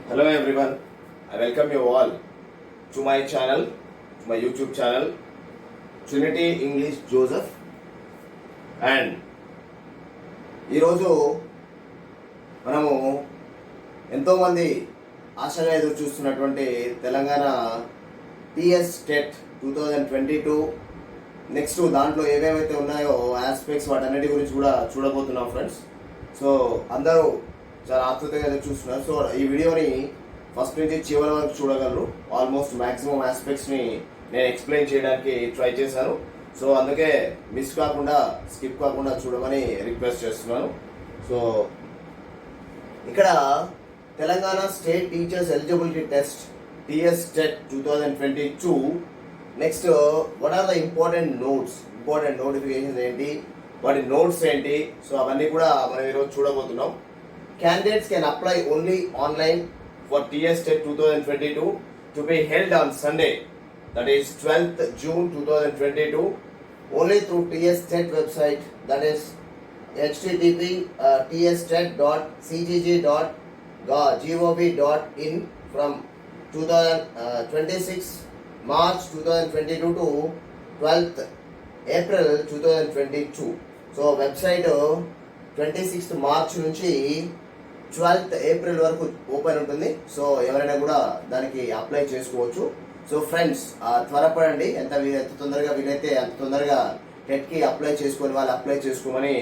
Hello everyone, I welcome you all to my channel, to my YouTube channel, Trinity English Joseph. And ఈరోజు మనము ఎంతోమంది ఆశగా ఎదురు చూస్తున్నటువంటి తెలంగాణ టీఎస్ టెట్ 2022 నెక్స్ట్ దాంట్లో ఏవేవైతే ఉన్నాయో ఆస్పెక్ట్స్ వాటన్నిటి గురించి కూడా చూడబోతున్నాం ఫ్రెండ్స్. సో అందరూ చాలా ఆతృతగా ఎదురు చూస్తున్నారు. సో ఈ వీడియోని ఫస్ట్ నుంచి చివరి వరకు చూడగలరు. ఆల్మోస్ట్ మ్యాక్సిమం ఆస్పెక్ట్స్ని నేను ఎక్స్ప్లెయిన్ చేయడానికి ట్రై చేశాను. సో అందుకే మిస్ కాకుండా స్కిప్ కాకుండా చూడమని రిక్వెస్ట్ చేస్తున్నాను. సో ఇక్కడ Telangana state teachers eligibility test TS TET 2022 next what are the important notifications ఏంటి, వాటి నోట్స్ ఏంటి, సో అవన్నీ కూడా మనం ఈరోజు చూడబోతున్నాం. Candidates can apply only online for TS TET 2022 to be held on Sunday, that is 12th June 2022, only through TS TET website, that is http://tst.cgg.gov.in from 26 March 2022 to 12th April 2022. So website 26th March నుంచి 12th April వరకు open ఉంటుంది. So ఎవరైనా కూడా దానికి apply చేసుకోవచ్చు. So friends త్వరపడండి, ఎంత తొందరగా వీలైతే అంత తొందరగా టెట్కి అప్లై చేసుకోమని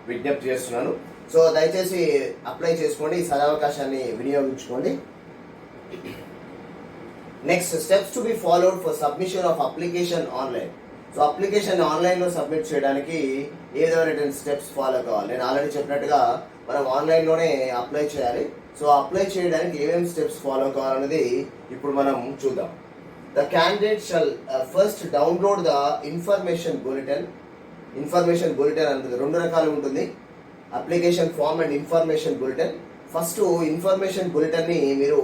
విజ్ఞప్తి చేస్తున్నాను. సో దయచేసి అప్లై చేసుకోండి, ఈ సదవకాశాన్ని వినియోగించుకోండి. Next steps to be followed for submission of application online. So application ఆన్లైన్లో సబ్మిట్ చేయడానికి ఏ విధమైన స్టెప్స్ ఫాలో కావాలి. నేను ఆల్రెడీ చెప్పినట్టుగా మనం ఆన్లైన్లోనే అప్లై చేయాలి. సో అప్లై చేయడానికి ఏమేమి స్టెప్స్ ఫాలో కావాలనేది ఇప్పుడు మనం చూద్దాం. The candidate shall first download the information bulletin అనేది రెండు రకాలు ఉంటుంది, application form and information bulletin. First information బులెటిన్ని మీరు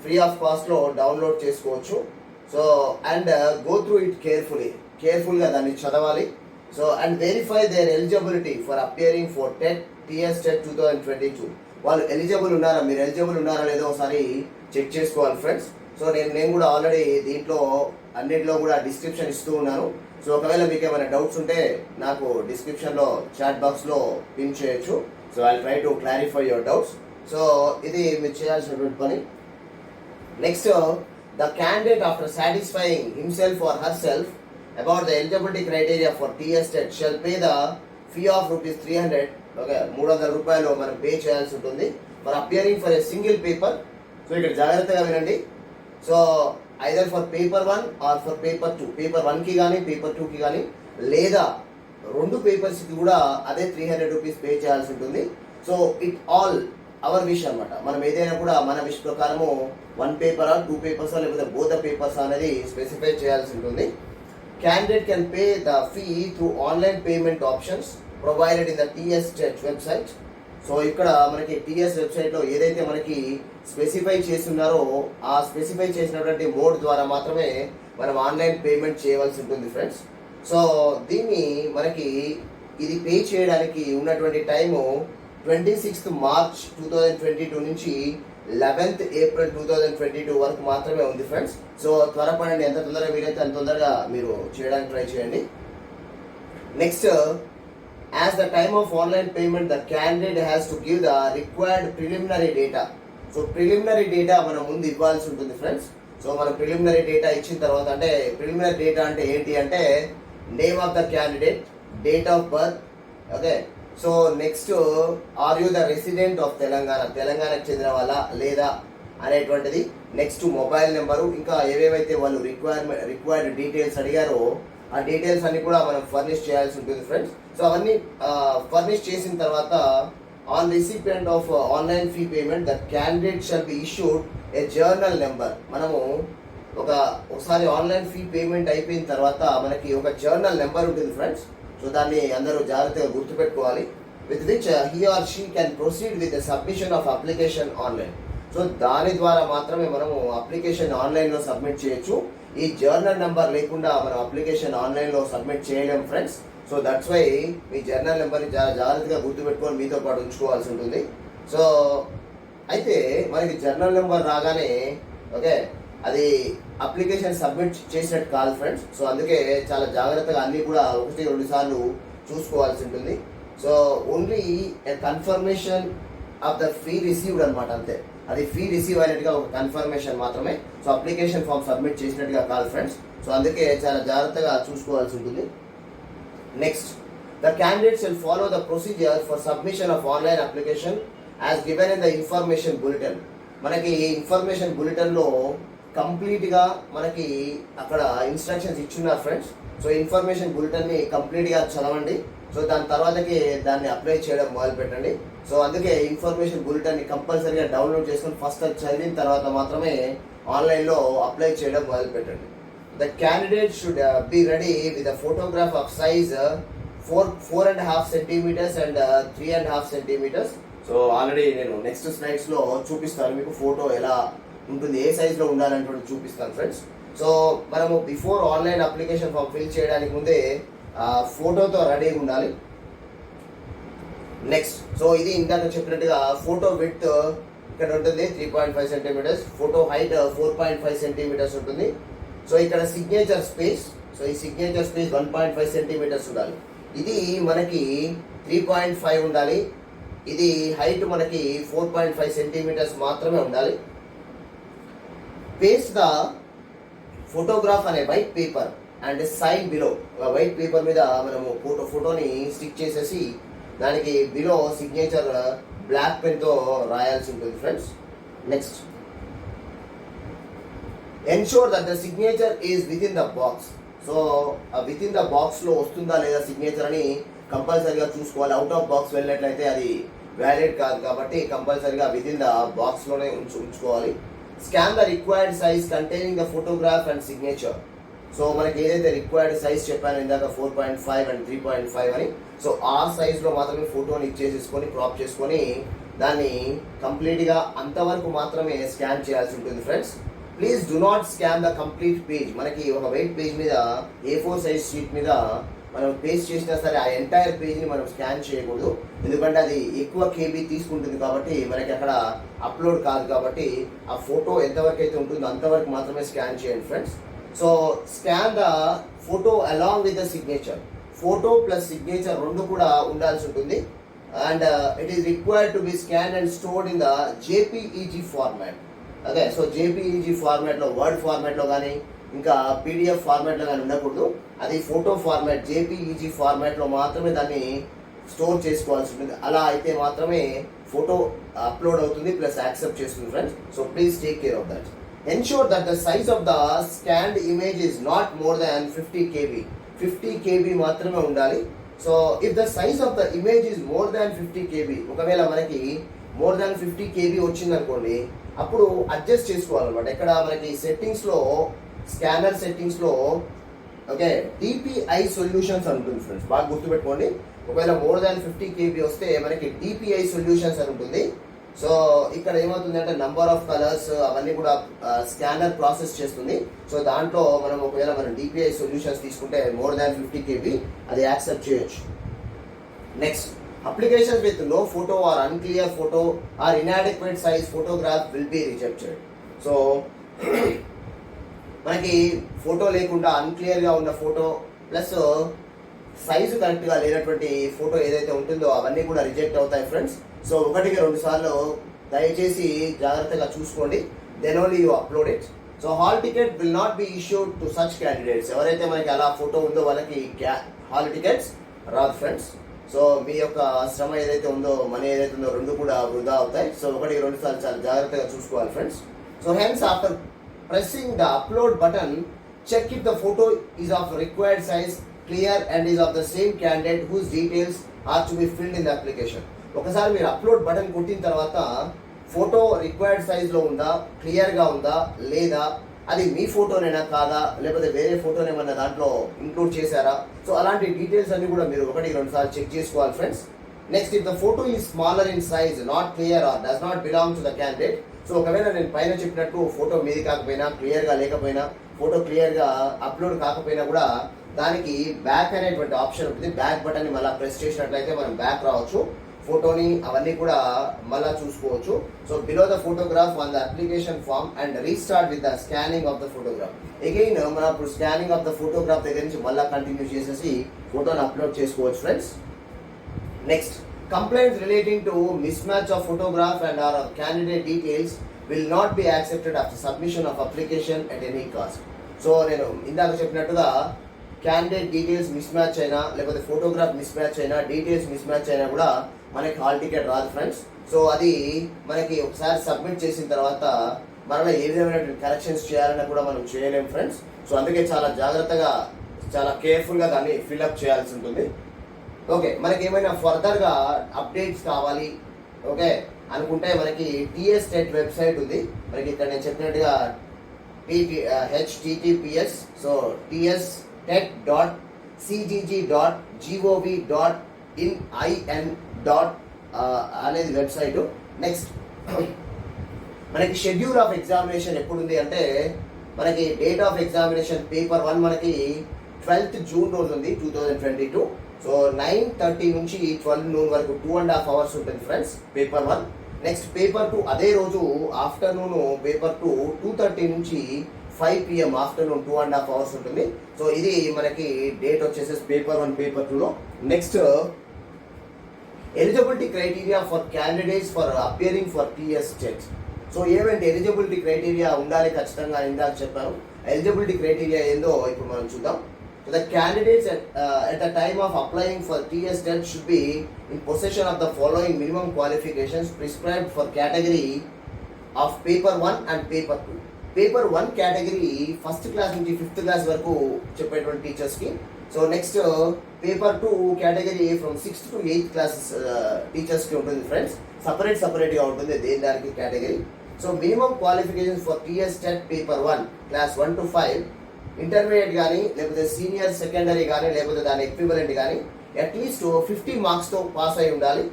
ఫ్రీ ఆఫ్ కాస్ట్లో డౌన్లోడ్ చేసుకోవచ్చు. So and go through it కేర్ఫుల్గా దాన్ని చదవాలి. So and verify their eligibility for appearing for TET TS TET 2022. వాళ్ళు మీరు ఎలిజిబుల్ ఉన్నారా లేదో ఒకసారి చెక్ చేసుకోవాలి ఫ్రెండ్స్. సో నేను కూడా ఆల్రెడీ దీంట్లో అన్నింటిలో కూడా డిస్క్రిప్షన్ ఇస్తూ ఉన్నాను. సో ఒకవేళ మీకు ఏమైనా డౌట్స్ ఉంటే నాకు డిస్క్రిప్షన్లో చాట్ బాక్స్లో పిన్ చేయొచ్చు. So I try to clarify your doubts. So ఇది మీరు చేయాల్సినటువంటి పని. Next the candidate after satisfying himself or her self about the eligibility criteria for TS TET shall pay the fee of ₹300. Okay, 300 రూపాయలు మనం pay చేయాల్సి ఉంటుంది for appearing for a single paper. So ఇక్కడ జాగ్రత్తగా వినండి. So either for paper 1 or for paper 2, paper 1కి కానీ paper 2కి కానీ లేదా రెండు పేపర్స్కి కూడా అదే ₹300 పే చేయాల్సి ఉంటుంది. So it all our wish అనమాట. మనం ఏదైనా కూడా మన విష్ ప్రకారము 1 పేపరా 2 పేపర్సా లేకపోతే బోత్ పేపర్స్ అనేది స్పెసిఫై చేయాల్సి ఉంటుంది. Candidate can pay the fee through online payment options provided in the TS TET website. So ఇక్కడ మనకి టీఎస్ వెబ్సైట్లో ఏదైతే మనకి స్పెసిఫై చేస్తున్నారో ఆ స్పెసిఫై చేసినటువంటి మోడ్ ద్వారా మాత్రమే మనం ఆన్లైన్ పేమెంట్ చేయవలసి ఉంటుంది ఫ్రెండ్స్. సో దీన్ని మనకి ఇది పే చేయడానికి ఉన్నటువంటి టైము 26th March 2022 నుంచి 11th April 2022 వరకు మాత్రమే ఉంది ఫ్రెండ్స్. సో త్వరపడండి, ఎంత తొందరగా వీలైతే అంత తొందరగా మీరు చేయడానికి ట్రై చేయండి. Next, as the time of online payment the candidate has to give the required preliminary data. So preliminary data మనం ముందు ఇవ్వాల్సి ఉంటుంది ఫ్రెండ్స్. సో మనం ప్రిలిమినరీ డేటా ఇచ్చిన తర్వాత, అంటే ప్రిలిమినరీ డేటా అంటే ఏంటి అంటే name of the candidate, date of birth, okay. So next, are you the resident of తెలంగాణకు చెందిన వాళ్ళ లేదా అనేటువంటిది. నెక్స్ట్ మొబైల్ నెంబరు, ఇంకా ఏవేవైతే వాళ్ళు రిక్వైర్డ్ డీటెయిల్స్ అడిగారో ఆ డీటెయిల్స్ అన్ని కూడా మనం ఫర్నిష్ చేయాల్సి ఉంటుంది ఫ్రెండ్స్. సో అవన్నీ ఫర్నిష్ చేసిన తర్వాత on recipient of online fee payment the candidate shall be issued a journal number. మనము ఒకసారి ఆన్లైన్ ఫీ పేమెంట్ అయిపోయిన తర్వాత మనకి ఒక జర్నల్ నెంబర్ ఉంటుంది ఫ్రెండ్స్. సో దాన్ని అందరూ జాగ్రత్తగా గుర్తుపెట్టుకోవాలి. With which he or she can proceed with the submission of application online. So దాని ద్వారా మాత్రమే మనము అప్లికేషన్ ఆన్లైన్లో సబ్మిట్ చేయొచ్చు. ఈ జర్నల్ నెంబర్ లేకుండా మనం అప్లికేషన్ ఆన్లైన్లో సబ్మిట్ చేయలేము ఫ్రెండ్స్. సో దట్స్ వై మీ జర్నల్ నెంబర్ని చాలా జాగ్రత్తగా గుర్తుపెట్టుకొని మీతో పాటు ఉంచుకోవాల్సి ఉంటుంది. సో అయితే మనకి జర్నల్ నెంబర్ రాగానే ఓకే అది అప్లికేషన్ సబ్మిట్ చేసినట్టు కాదు ఫ్రెండ్స్. సో అందుకే చాలా జాగ్రత్తగా అన్నీ కూడా 1-2 సార్లు చూసుకోవాల్సి ఉంటుంది. So only confirmation of the fee received అనమాట, అంతే. అది ఫీ రిసీవ్ అయినట్టుగా ఒక కన్ఫర్మేషన్ మాత్రమే. సో అప్లికేషన్ ఫామ్ సబ్మిట్ చేసినట్టుగా కాదు ఫ్రెండ్స్. సో అందుకే చాలా జాగ్రత్తగా చూసుకోవాల్సి ఉంటుంది. Next, the candidates will follow the procedure for submission of online application as given in the information bulletin. మనకి ఇన్ఫర్మేషన్ బులెటిన్లో కంప్లీట్గా మనకి అక్కడ ఇన్స్ట్రక్షన్స్ ఇచ్చున్నారు ఫ్రెండ్స్. సో ఇన్ఫర్మేషన్ బులెటిన్ని కంప్లీట్గా చదవండి. సో దాని తర్వాతకి దాన్ని అప్లై చేయడం మొదలు పెట్టండి. సో అందుకే ఇన్ఫర్మేషన్ బులెటిన్ని కంపల్సరీగా డౌన్లోడ్ చేసుకొని ఫస్ట్ అది చదివిన తర్వాత మాత్రమే ఆన్లైన్లో అప్లై చేయడం మొదలు పెట్టండి. The candidate should be ready with a photograph of size 4.5 centimeters and 3.5 centimeters. So already నేను నెక్స్ట్ స్లైడ్స్లో చూపిస్తాను మీకు ఫోటో ఎలా ఉంటుంది, ఏ సైజ్లో ఉండాలనేటువంటి చూపిస్తాను ఫ్రెండ్స్. సో మనము before online application form fill చేయడానికి ముందే ఫోటోతో రెడీగా ఉండాలి. నెక్స్ట్, సో ఇది ఇందాక చెప్పినట్టుగా ఫోటో విడ్త్ ఇక్కడ ఉంటుంది 3.5 centimeters, ఫోటో హైట్ 4.5 centimeters ఉంటుంది. సో ఇక్కడ సిగ్నేచర్ స్పేస్, సో ఈ సిగ్నేచర్ స్పేస్ 1.5 centimeters ఉండాలి. ఇది మనకి 3.5 ఉండాలి. ఇది హైట్ మనకి 4.5 centimeters మాత్రమే ఉండాలి. పేస్ట్ ద ఫోటోగ్రాఫ్ అనే white paper and sign below. White paper మీద మనము ఫోటోని స్టిక్ చేసేసి దానికి బిలో సిగ్నేచర్ బ్లాక్ పెన్తో రాయాల్సి ఉంటుంది friends. Next, ensure that the signature is with in the box. So with in the బాక్స్లో వస్తుందా లేదా సిగ్నేచర్ అని కంపల్సరీగా చూసుకోవాలి. అవుట్ ఆఫ్ బాక్స్ వెళ్ళినట్లయితే అది వ్యాలిడ్ కాదు కాబట్టి కంపల్సరీగా విత్ ఇన్ ద బాక్స్లోనే ఉంచుకోవాలి. Scan the required size containing the photograph and signature. So మనకి ఏదైతే రిక్వైర్డ్ సైజ్ చెప్పాను ఇందాక 4.5 అండ్ 3.5 అని, సో ఆ సైజ్లో మాత్రమే ఫోటోని ఇచ్చేసేసుకొని క్రాప్ చేసుకొని దాన్ని కంప్లీట్గా అంతవరకు మాత్రమే స్కాన్ చేయాల్సి ఉంటుంది friends. Please do not scan the complete page. మనకి ఒక వెయిట్ పేజ్ మీద A4 సైజ్ షీట్ మీద మనం పేస్ట్ చేసినా సరే ఆ ఎంటైర్ పేజ్ని మనం స్కాన్ చేయకూడదు, ఎందుకంటే అది ఎక్కువ కేబీ తీసుకుంటుంది కాబట్టి మనకి అక్కడ అప్లోడ్ కాదు కాబట్టి ఆ ఫోటో ఎంతవరకు అయితే ఉంటుందో అంతవరకు మాత్రమే స్కాన్ చేయండి friends. So scan the photo along with the signature. Photo plus signature రెండు కూడా ఉండాల్సి ఉంటుంది. And it is required to be scan and stored in the JPEG format. అదే, సో JPEG ఫార్మాట్లో, వర్డ్ ఫార్మాట్లో కానీ ఇంకా PDF ఫార్మాట్లో కానీ ఉండకూడదు. అది ఫోటో ఫార్మాట్ JPEG ఫార్మాట్లో మాత్రమే దాన్ని స్టోర్ చేసుకోవాల్సి ఉంటుంది. అలా అయితే మాత్రమే ఫోటో అప్లోడ్ అవుతుంది ప్లస్ యాక్సెప్ట్ చేస్తుంది friends. So please take care of that. Ensure that the size of the scanned image is not more than 50 KB. 50 KB మాత్రమే ఉండాలి. So if the size of the image is more than 50 KB, ఒకవేళ మనకి more than 50 KB వచ్చింది అనుకోండి, అప్పుడు adjust చేసుకోవాలన్నమాట. ఇక్కడ మనకి సెట్టింగ్స్లో, స్కానర్ సెట్టింగ్స్లో ఓకే DPI సొల్యూషన్స్ అని ఉంటుంది ఫ్రెండ్స్, బాగా గుర్తుపెట్టుకోండి. ఒకవేళ మోర్ దాన్ 50 KB వస్తే మనకి DPI సొల్యూషన్స్ అని ఉంటుంది. సో ఇక్కడ ఏమవుతుందంటే నంబర్ ఆఫ్ కలర్స్ అవన్నీ కూడా స్కానర్ ప్రాసెస్ చేస్తుంది. సో దాంట్లో మనం ఒకవేళ మనం DPI సొల్యూషన్స్ తీసుకుంటే మోర్ దాన్ 50 KB అది యాక్సెప్ట్ చేయొచ్చు. Next, applications with no photo or unclear photo or inadequate size photograph will be rejected. So మనకి ఫోటో లేకుండా అన్క్లియర్గా ఉన్న ఫోటో ప్లస్ సైజు కరెక్ట్గా లేనటువంటి ఫోటో ఏదైతే ఉంటుందో అవన్నీ కూడా రిజెక్ట్ అవుతాయి ఫ్రెండ్స్. సో 1-2 సార్లు దయచేసి జాగ్రత్తగా చూసుకోండి, then only you upload it. So hall ticket will not be issued to such candidates. ఎవరైతే మనకి అలా ఫోటో ఉందో వాళ్ళకి హాల్ టికెట్స్ రాదు ఫ్రెండ్స్. సో మీ యొక్క శ్రమ ఏదైతే ఉందో, మనీ ఏదైతే ఉందో రెండు కూడా వృధా అవుతాయి. సో 1-2 సార్లు చాలా జాగ్రత్తగా చూసుకోవాలి friends. So hence after pressing the upload button, check if the photo is of required size, clear and is of the same candidate whose details are to be filled in the application. ఒకసారి మీరు upload button కొట్టిన తర్వాత photo required సైజ్లో ఉందా, క్లియర్గా ఉందా లేదా, అది మీ ఫోటోనేనా కాదా, లేకపోతే వేరే ఫోటోనేమన్నా దాంట్లో ఇంక్లూడ్ చేశారా, సో అలాంటి డీటెయిల్స్ అన్ని కూడా మీరు 1-2 సార్లు చెక్ చేసుకోవాలి friends. Next, if the photo is smaller in size, not clear or does not belong to the candidate. So ఒకవేళ నేను పైన చెప్పినట్టు ఫోటో మీది కాకపోయినా, క్లియర్గా లేకపోయినా, ఫోటో క్లియర్గా అప్లోడ్ కాకపోయినా కూడా దానికి బ్యాక్ అనేటువంటి ఆప్షన్ ఉంటుంది. బ్యాక్ బటన్ని మళ్ళీ ప్రెస్ చేసినట్లయితే మనం బ్యాక్ రావచ్చు. ఫోటోని అవన్నీ కూడా మళ్ళీ చూసుకోవచ్చు. So below the photograph on the application form and restart with the scanning of the photograph. Again మనం ఇప్పుడు స్కానింగ్ ఆఫ్ ద ఫోటోగ్రాఫ్ దగ్గర నుంచి మళ్ళీ కంటిన్యూ చేసేసి ఫోటోని అప్లోడ్ చేసుకోవచ్చు friends. Next, complaints relating to mismatch of photograph and or candidate details will not be accepted after submission of application at any cost. So నేను ఇందాక చెప్పినట్టుగా candidate details mismatch అయినా లేకపోతే photograph mismatch అయినా details mismatch అయినా కూడా మనకి hall ticket రాదు ఫ్రెండ్స్. సో అది మనకి ఒకసారి సబ్మిట్ చేసిన తర్వాత మరలా ఏ విధమైన కరెక్షన్స్ చేయాలన్నా కూడా మనం చేయలేం ఫ్రెండ్స్. సో అందుకే చాలా జాగ్రత్తగా చాలా కేర్ఫుల్గా దాన్ని ఫిల్అప్ చేయాల్సి ఉంటుంది. ఓకే, మనకి ఏమైనా ఫర్దర్గా అప్డేట్స్ కావాలి ఓకే అనుకుంటే మనకి టీఎస్ టెట్ వెబ్సైట్ ఉంది. మనకి ఇక్కడ నేను చెప్పినట్టుగా https సో tstech.cgg.gov.in అనేది వెబ్సైట్. నెక్స్ట్, మనకి షెడ్యూల్ ఆఫ్ ఎగ్జామినేషన్ ఎప్పుడు ఉంది అంటే మనకి డేట్ ఆఫ్ ఎగ్జామినేషన్ పేపర్ 1 మనకి 12th జూన్ రోజు ఉంది 2022. సో 9:30 నుంచి 12 noon వరకు 2.5 hours ఉంటుంది ఫ్రెండ్స్ పేపర్ 1. నెక్స్ట్ పేపర్ 2 అదే రోజు ఆఫ్టర్నూన్ పేపర్ 2 2:30 నుంచి 5 PM ఆఫ్టర్నూన్ 2.5 hours ఉంటుంది. సో ఇది మనకి డేట్ వచ్చేసేసి పేపర్ 1 పేపర్ 2లో. Next, eligibility criteria for candidates for appearing for TS TET. So ఏమంటే ఎలిజిబిలిటీ క్రైటీరియా ఉండాలి ఖచ్చితంగా, ఇందాక చెప్పాను. ఎలిజిబిలిటీ క్రైటీరియా ఏందో ఇప్పుడు మనం చూద్దాం. So the candidates at the time of applying for TS TET should be in possession of the following minimum qualifications prescribed for category of paper 1 and paper 2. Paper 1 category first class నుంచి 5th class వరకు చెప్పేటువంటి టీచర్స్కి. So next paper 2 category from 6th to 8th classes టీచర్స్కి ఉంటుంది friends. సపరేట్గా ఉంటుంది దేని దానికి category. So minimum qualifications for TS TET paper 1 class 1 to 5 intermediate కానీ లేకపోతే సీనియర్ సెకండరీ కానీ లేకపోతే దాని ఎక్వివలెంట్ కానీ అట్లీస్ట్ 50 మార్క్స్తో పాస్ అయి ఉండాలి.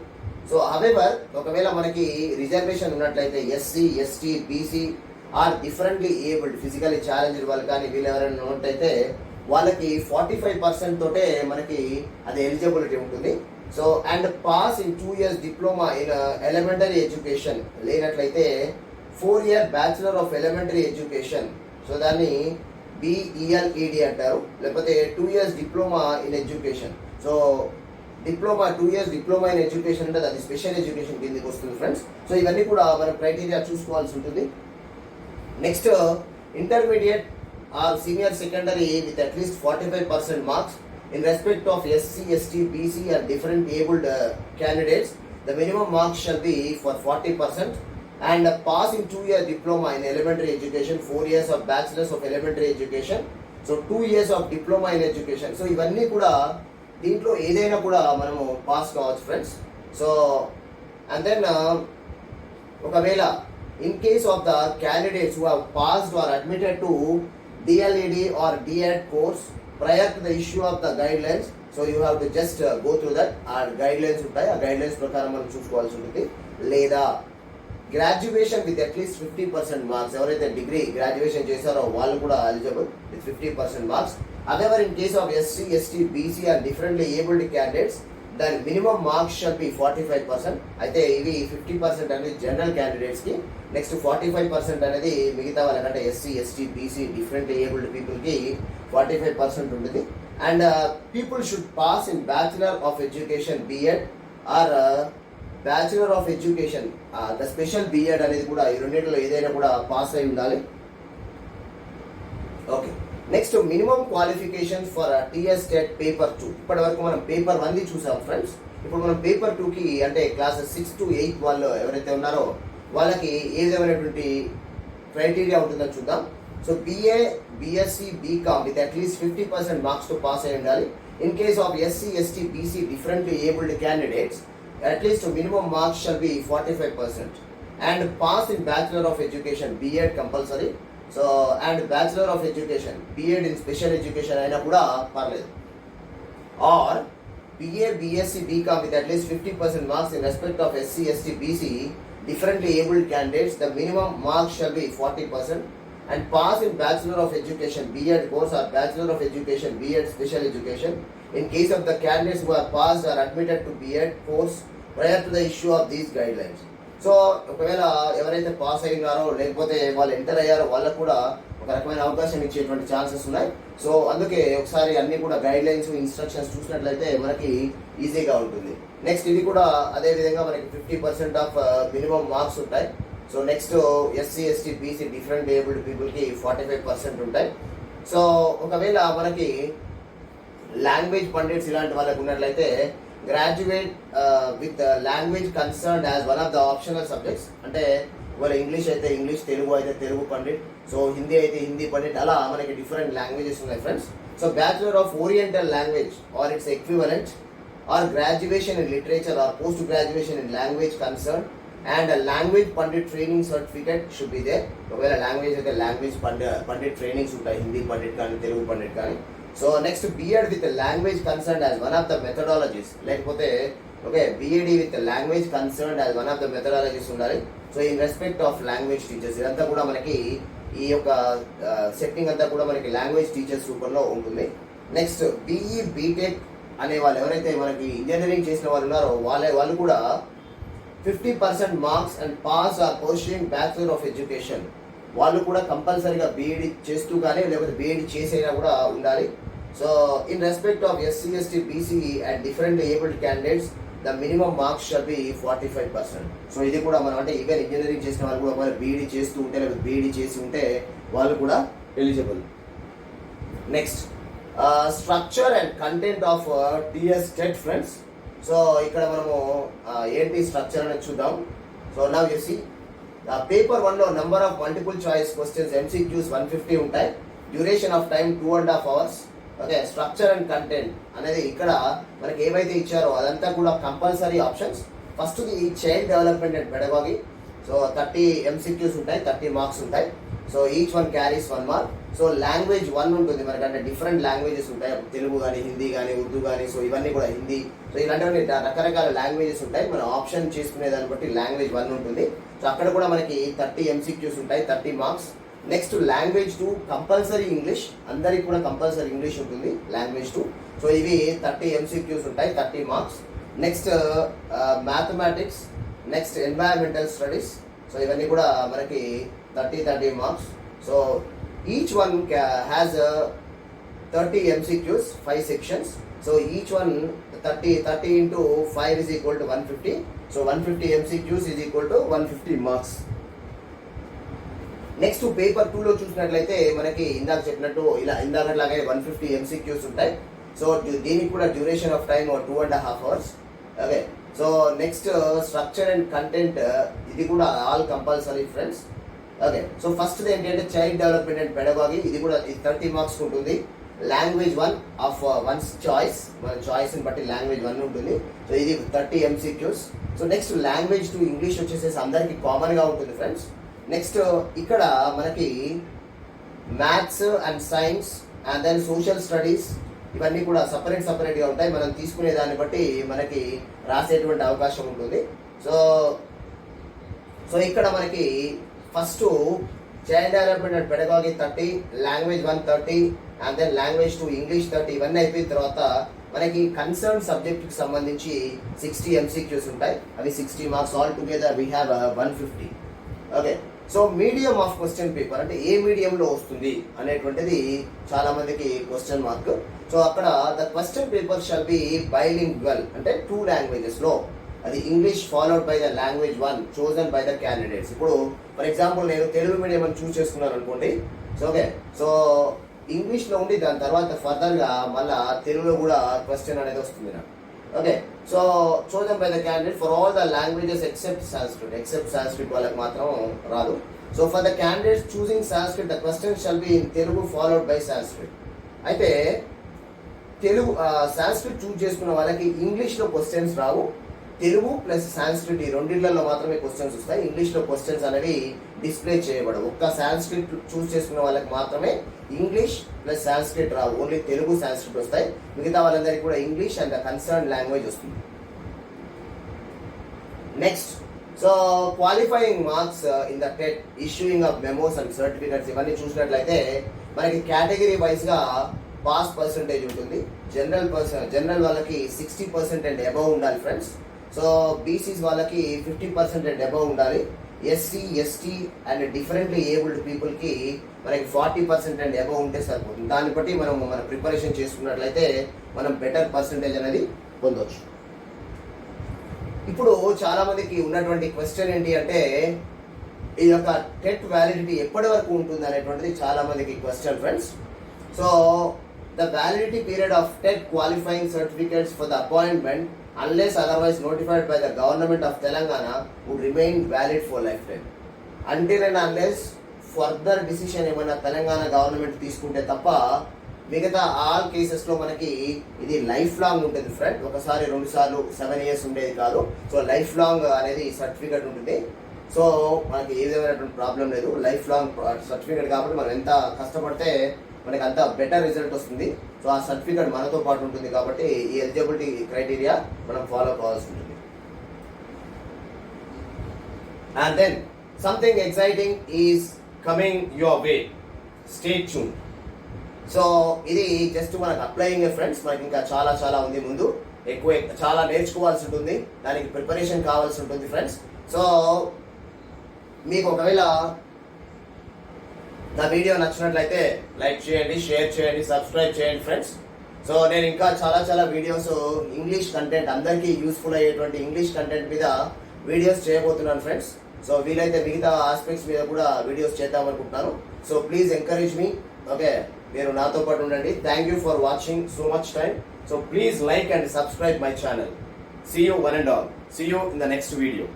సో హవెవర్ ఒకవేళ మనకి రిజర్వేషన్ ఉన్నట్లయితే SC ST BC or differently abled physically challenged వాళ్ళు కానీ వీళ్ళు ఎవరైనా ఉన్నట్టయితే వాళ్ళకి 45% తోటే మనకి అది ఎలిజిబిలిటీ ఉంటుంది. So and pass in 2 years diploma in elementary education లేనట్లయితే 4 year bachelor of elementary education so దాన్ని BELED అంటారు, లేకపోతే 2 years diploma in education. So diploma 2 years diploma in education అంటే అది స్పెషల్ ఎడ్యుకేషన్ కిందకి వస్తుంది ఫ్రెండ్స్. సో ఇవన్నీ కూడా మనం క్రైటీరియా చూసుకోవాల్సి ఉంటుంది. Next, intermediate or senior secondary with at least 45% marks in respect of SC, ST, BC and different abled candidates. The minimum marks shall be for 40% and pass in 2 year diploma in elementary education, 4 years of bachelor's of elementary education, so 2 years of diploma in education. So ఇవన్నీ కూడా దీంట్లో ఏదైనా కూడా మనము pass కావచ్చు friends. So and then ఒకవేళ in case of the candidates who have passed or admitted to DLED or DED course prior to the issue of the guidelines, so you have to just go through that. ఆ guidelines ఉంటాయి, ఆ guidelines ప్రకారం మనం చూసుకోవాల్సి ఉంటుంది. లేదా graduation with at least 50% marks, ఎవరైతే degree graduation చేశారో వాళ్ళు కూడా eligible with 50% marks. However in case of SC, ST, BC or differently abled candidates దాని మినిమం మార్క్స్ షల్ బి 45%. అయితే ఇవి 50% అనేది జనరల్ క్యాండిడేట్స్కి, నెక్స్ట్ 45% అనేది మిగతా వాళ్ళకంటే SC, ST, BC different abled పీపుల్కి 45% ఉంటుంది. And people should pass in bachelor of education BEd or bachelor of education the special BEd అనేది కూడా ఈ రెండింటిలో ఏదైనా కూడా పాస్ అయి ఉండాలి. Okay, next minimum qualification for TS TET paper 2. ఇప్పటి వరకు మనం పేపర్ 1 చూసాం ఫ్రెండ్స్. ఇప్పుడు మనం పేపర్ 2కి అంటే క్లాసెస్ 6 to 8 వాళ్ళు ఎవరైతే ఉన్నారో వాళ్ళకి ఏ విధమైనటువంటి క్రైటీరియా ఉంటుందో చూద్దాం. So BA, BSc, BCom with at least 50% marks తో పాస్ అయి ఉండాలి. In case of SC, ST, BC differently abled candidates at least minimum marks shall be 45% and pass in bachelor of education BEd compulsory. So and bachelor of education BEd in special education అయినా కూడా పర్లేదు. Or BA, BSc, BCom with at least 50% marks in respect of SC, ST, BC differently abled candidates. The minimum marks shall be 40% and pass in Bachelor of Education BEd course or Bachelor of Education BEd special education. In case of the candidates who are passed or admitted to BEd course prior to the issue of these guidelines. So ఒకవేళ ఎవరైతే pass అయినారో లేకపోతే వాళ్ళు enter అయ్యారో వాళ్ళకు కూడా ఒక రకమైన అవకాశం ఇచ్చేటువంటి ఛాన్సెస్ ఉన్నాయి. సో అందుకే ఒకసారి అన్ని కూడా గైడ్ లైన్స్ ఇన్స్ట్రక్షన్స్ చూసినట్లయితే మనకి ఈజీగా ఉంటుంది. నెక్స్ట్ ఇది కూడా అదే విధంగా మనకి 50% ఆఫ్ మినిమం మార్క్స్ ఉంటాయి. So next SC ST BC different abled పీపుల్కి 45% ఉంటాయి. సో ఒకవేళ మనకి లాంగ్వేజ్ పండిట్స్ ఇలాంటి వాళ్ళకి ఉన్నట్లయితే graduate with language concerned as one of the optional subjects, అంటే ఇవాళ ఇంగ్లీష్ అయితే ఇంగ్లీష్, తెలుగు అయితే తెలుగు పండిట్, సో హిందీ అయితే హిందీ పండిట్, అలా మనకి డిఫరెంట్ లాంగ్వేజెస్ ఉన్నాయి friends. So bachelor of oriental language or its equivalent or graduation in literature or post graduation in language concern and language pandit training certificate should be there. ఒకవేళ language అయితే language pandit trainings ఉంటాయి, హిందీ పండిట్ కానీ తెలుగు పండిట్ కానీ. So next B Ed with language concern as one of the methodologies, లేకపోతే okay B Ed with language concern as one of the methodologies ఉండాలి. So in respect of language teachers, ఇదంతా కూడా మనకి ఈ యొక్క సెట్టింగ్ అంతా కూడా మనకి లాంగ్వేజ్ టీచర్స్ రూపంలో ఉంటుంది. నెక్స్ట్ బిఈ బీటెక్ అనే వాళ్ళు ఎవరైతే మనకి ఇంజనీరింగ్ చేసిన వాళ్ళు ఉన్నారో వాళ్ళు కూడా 50% marks and pass or pursuing bachelor of education, వాళ్ళు కూడా కంపల్సరీగా బీఈడి చేస్తూ కానీ లేకపోతే బీఈడి చేసైనా కూడా ఉండాలి. So in respect of SC ST BC and different abled candidates the minimum marks shall be 45%. So ఇది కూడా మనం అంటే ఈవెన్ ఇంజనీరింగ్ చేసిన వాళ్ళు కూడా ఒకవేళ బీఈడి చేస్తూ ఉంటే లేకపోతే బీఈడి చేసి ఉంటే వాళ్ళు కూడా eligible. Next structure and content of TS TET friends. So ఇక్కడ మనము ఏంటి స్ట్రక్చర్ అనేది చూద్దాం. So now you see paper 1లో number of multiple choice questions MCQs 150 ఉంటాయి. Duration of time 2.5 hours. Okay, structure and content అనేది ఇక్కడ మనకి ఏవైతే ఇచ్చారో అదంతా కూడా కంపల్సరీ ఆప్షన్స్. ఫస్ట్ది child development and pedagogy. So 30 MCQs ఉంటాయి, 30 మార్క్స్ ఉంటాయి. So each one carries 1 mark. So language 1 ఉంటుంది మనకంటే డిఫరెంట్ లాంగ్వేజెస్ ఉంటాయి, తెలుగు కానీ హిందీ కానీ ఉర్దూ కానీ, సో ఇవన్నీ కూడా హిందీ, సో ఇలాంటివన్నీ రకరకాల లాంగ్వేజెస్ ఉంటాయి. మనం ఆప్షన్ చేసుకునే దాన్ని బట్టి లాంగ్వేజ్ 1 ఉంటుంది. సో అక్కడ కూడా మనకి 30 MCQs ఉంటాయి, 30 marks. Next language 2 compulsory English, అందరికి కూడా కంపల్సరీ ఇంగ్లీష్ ఉంటుంది లాంగ్వేజ్ 2. సో ఇవి 30 MCQs ఉంటాయి, 30 marks. Next mathematics, next environmental studies, so ఇవన్నీ కూడా మనకి 30 marks. So each one has 30 MCQs, 5 sections. So each one 30 into 5 is equal to 150. So 150 MCQs is equal to 150 marks. Next paper 2లో చూసినట్లయితే మనకి ఇందాక చెప్పినట్టు ఇలా ఇందాకట్లాగే 150 MCQs ఉంటాయి. సో దీనికి కూడా duration of time 2.5 hours. Okay, so next structure and content ఇది కూడా all compulsory friends. Okay, so first ఏంటంటే చైల్డ్ డెవలప్మెంట్ అండ్ పెడగాగి, ఇది కూడా 30 మార్క్స్ ఉంటుంది. లాంగ్వేజ్ 1 ఆఫ్ వన్స్ చాయిస్, మన చాయిస్ని బట్టి లాంగ్వేజ్ 1 ఉంటుంది. సో ఇది 30 MCQs. So next language 2 English వచ్చేసేసి అందరికీ కామన్గా ఉంటుంది ఫ్రెండ్స్. నెక్స్ట్ ఇక్కడ మనకి maths and science and then social studies ఇవన్నీ కూడా సపరేట్గా ఉంటాయి. మనం తీసుకునే దాన్ని బట్టి మనకి రాసేటువంటి అవకాశం ఉంటుంది. సో ఇక్కడ మనకి first child development and pedagogy 30, language 1 30 and then language 2 English 30. ఇవన్నీ అయిపోయిన తర్వాత మనకి కన్సర్న్ సబ్జెక్ట్కి సంబంధించి 60 MCQs ఉంటాయి. అవి 60 marks. All together we have 150. Okay, so medium of question paper అంటే ఏ మీడియంలో వస్తుంది అనేటువంటిది చాలా మందికి క్వశ్చన్ మార్క్. సో అక్కడ the question paper shall be bilingual, అంటే 2 languagesలో, అది English followed by the language 1 chosen by the candidates. ఇప్పుడు ఫర్ ఎగ్జాంపుల్ నేను తెలుగు మీడియం అని చూస్ చేసుకున్నాను అనుకోండి. సో ఓకే, సో ఇంగ్లీష్లో ఉండి దాని తర్వాత ఫర్దర్గా మళ్ళీ తెలుగులో కూడా క్వశ్చన్ అనేది వస్తుంది నాకు. Okay, so chosen by the candidate for all the languages except Sanskrit వాళ్ళకి మాత్రం రాదు. So for the candidates choosing Sanskrit the question shall be in Telugu followed by Sanskrit. అయితే తెలుగు సాంస్క్రిట్ చూస్ చేసుకున్న వాళ్ళకి ఇంగ్లీష్లో క్వశ్చన్స్ రావు, తెలుగు ప్లస్ సాంస్క్రిట్ ఈ రెండిళ్లలో మాత్రమే క్వశ్చన్స్ వస్తాయి. ఇంగ్లీష్లో క్వశ్చన్స్ అనేవి డిస్ప్లే చేయబడవు. ఒక్క సాంస్క్రిట్ చూస్ చేసుకున్న వాళ్ళకి మాత్రమే ఇంగ్లీష్ ప్లస్ సాంస్క్రిట్ రావు, ఓన్లీ తెలుగు సాంస్క్రిట్ వస్తాయి. మిగతా వాళ్ళందరికీ కూడా ఇంగ్లీష్ అండ్ కన్సర్న్ లాంగ్వేజ్ వస్తుంది. Next, so qualifying marks in the TET, issuing of memos and certificates ఇవన్నీ చూసినట్లయితే మనకి కేటగిరీ వైజ్గా పాస్ పర్సంటేజ్ ఉంటుంది. జనరల్ వాళ్ళకి 60% అండ్ అబవ్ ఉండాలి ఫ్రెండ్స్. సో బీసీస్ వాళ్ళకి 50% అండ్ అబవ్ ఉండాలి. SC, ST and differently abled పీపుల్కి మనకి 40% అండ్ అబవ్ ఉంటే సరిపోతుంది. దాన్ని బట్టి మనం మన ప్రిపరేషన్ చేసుకున్నట్లయితే మనం బెటర్ పర్సంటేజ్ అనేది పొందవచ్చు. ఇప్పుడు చాలా మందికి ఉన్నటువంటి క్వశ్చన్ ఏంటి అంటే ఈ యొక్క టెట్ వ్యాలిడిటీ ఎప్పటి వరకు ఉంటుంది అనేటువంటిది చాలా మందికి question friends. So the validity period of TET qualifying certificates for the appointment unless otherwise notified by the government of Telangana would remain valid for lifetime. Until and unless further decision ఏమైనా Telangana government తీసుకుంటే తప్ప మిగతా all కేసెస్లో మనకి ఇది life long ఉంటుంది friend. ఒకసారి 2 సార్లు 7 years ఉండేది కాదు. సో లైఫ్ లాంగ్ అనేది సర్టిఫికేట్ ఉంటుంది. సో మనకి ఏ విధమైనటువంటి ప్రాబ్లం లేదు. లైఫ్ లాంగ్ సర్టిఫికేట్ కాబట్టి మనం ఎంత కష్టపడితే మనకి అంత బెటర్ రిజల్ట్ వస్తుంది. సో ఆ సర్టిఫికేట్ మనతో పాటు ఉంటుంది కాబట్టి ఈ ఎలిజిబిలిటీ క్రైటీరియా మనం ఫాలో కావాల్సి ఉంటుంది. And then something exciting is coming your way, stay tune. So ఇది జస్ట్ మనకు అప్లయింగ్ ఫ్రెండ్స్. మనకి ఇంకా చాలా చాలా ఉంది ముందు, ఎక్కువ చాలా నేర్చుకోవాల్సి ఉంటుంది, దానికి ప్రిపరేషన్ కావాల్సి ఉంటుంది ఫ్రెండ్స్. సో మీకు ఒకవేళ నా వీడియో నచ్చినట్లయితే లైక్ చేయండి, షేర్ చేయండి, సబ్స్క్రైబ్ చేయండి ఫ్రెండ్స్. సో నేను ఇంకా చాలా చాలా వీడియోస్ ఇంగ్లీష్ కంటెంట్, అందరికీ యూస్ఫుల్ అయ్యేటువంటి ఇంగ్లీష్ కంటెంట్ మీద వీడియోస్ చేయబోతున్నాను ఫ్రెండ్స్. సో వీలైతే మిగతా ఆస్పెక్ట్స్ మీద కూడా వీడియోస్ చేద్దాం అనుకుంటున్నాను. So please encourage me. Okay, మీరు నాతో పాటు ఉండండి. Thank you for watching so much time. So please like and subscribe my channel. See you one and all. See you in the next video.